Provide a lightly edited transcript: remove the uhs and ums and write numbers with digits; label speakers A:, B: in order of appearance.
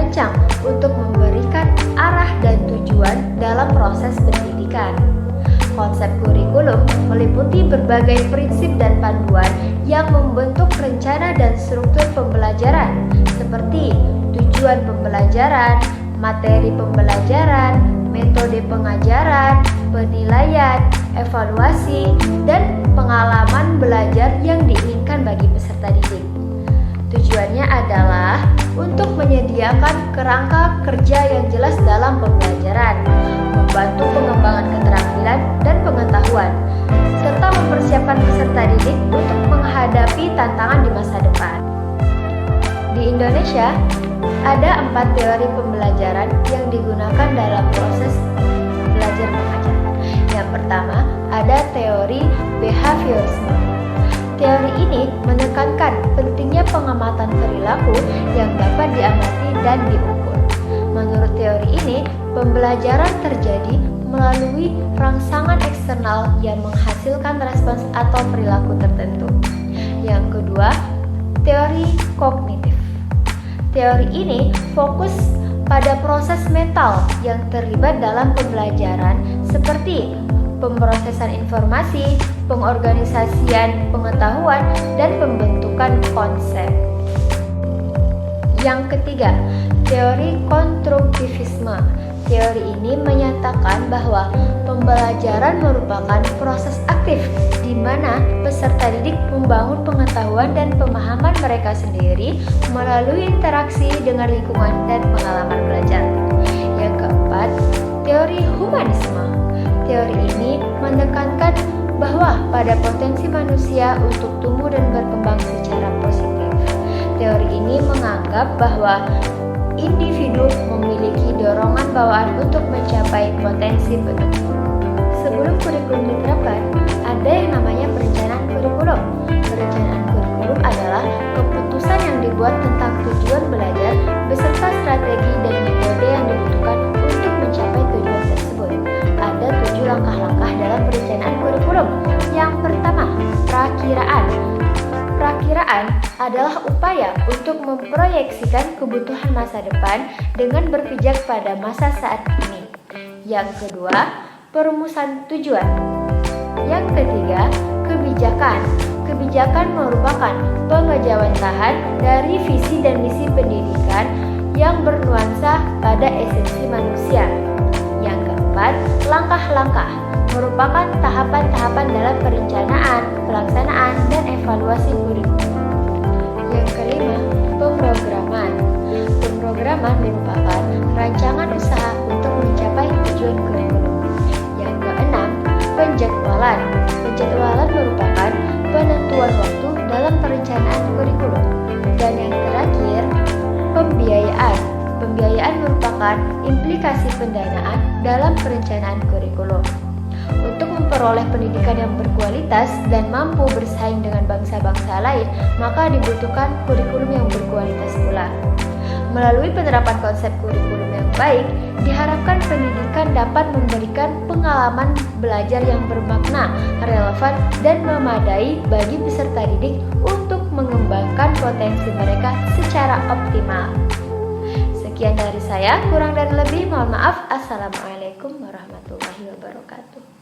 A: dirancang untuk memberikan arah dan tujuan dalam proses pendidikan. Konsep kurikulum meliputi berbagai prinsip dan panduan yang membentuk rencana dan struktur pembelajaran, seperti tujuan pembelajaran, materi pembelajaran, metode pengajaran, penilaian, evaluasi, dan pengalaman belajar yang diinginkan bagi peserta didik. Tujuannya adalah untuk menyediakan kerangka kerja yang jelas dalam pembelajaran, membantu pengembangan keterampilan dan pengetahuan, serta mempersiapkan peserta didik untuk menghadapi tantangan di masa depan. Di Indonesia, ada 4 teori pembelajaran yang digunakan dalam proses belajar mengajar. Yang pertama, ada teori behaviorisme. Teori ini menekankan pentingnya pengamatan perilaku yang dapat diamati dan diukur. Menurut teori ini, pembelajaran terjadi melalui rangsangan eksternal yang menghasilkan respons atau perilaku tertentu. Yang kedua, teori kognitif. Teori ini fokus pada proses mental yang terlibat dalam pembelajaran seperti pemrosesan informasi, pengorganisasian pengetahuan, dan pembentukan konsep. Yang ketiga, teori konstruktivisme. Teori ini menyatakan bahwa pembelajaran merupakan proses aktif di mana peserta didik membangun pengetahuan dan pemahaman mereka sendiri melalui interaksi dengan lingkungan dan pengalaman belajar. Yang keempat, teori humanisme. Teori ini menekankan bahwa pada potensi manusia untuk tumbuh dan berkembang secara positif. Teori ini menganggap bahwa individu memiliki dorongan bawaan untuk mencapai potensi penuh. Sebelum kurikulum diterapkan, ada yang namanya perencanaan kurikulum. Perencanaan kurikulum adalah keputusan yang dibuat tentang tujuan belajar beserta strategi dan metode yang dibutuhkan untuk mencapai tujuan tersebut. Ada 7 langkah-langkah dalam perencanaan kurikulum. Yang pertama, prakiraan. Prakiraan adalah upaya untuk memproyeksikan kebutuhan masa depan dengan berpijak pada masa saat ini. Yang kedua, perumusan tujuan. Yang ketiga, kebijakan. Kebijakan merupakan pengejawantahan dari visi dan misi pendidikan yang bernuansa pada esensi manusia. Yang keempat, langkah-langkah merupakan tahapan-tahapan dalam perencanaan, pelaksanaan, dan evaluasi kurikulum. Yang kelima, pemrograman. Pemrograman merupakan rancangan usaha untuk mencapai tujuan kurikulum. Yang keenam, penjadwalan. Penjadwalan merupakan penentuan waktu dalam perencanaan kurikulum. Dan yang terakhir, pembiayaan. Pembiayaan merupakan implikasi pendanaan dalam perencanaan kurikulum. Untuk memperoleh pendidikan yang berkualitas dan mampu bersaing dengan bangsa-bangsa lain, maka dibutuhkan kurikulum yang berkualitas pula. Melalui penerapan konsep kurikulum yang baik, diharapkan pendidikan dapat memberikan pengalaman belajar yang bermakna, relevan, dan memadai bagi peserta didik untuk mengembangkan potensi mereka secara optimal. Sekian dari saya, kurang dan lebih mohon maaf. Assalamualaikum warahmatullahi wabarakatuh.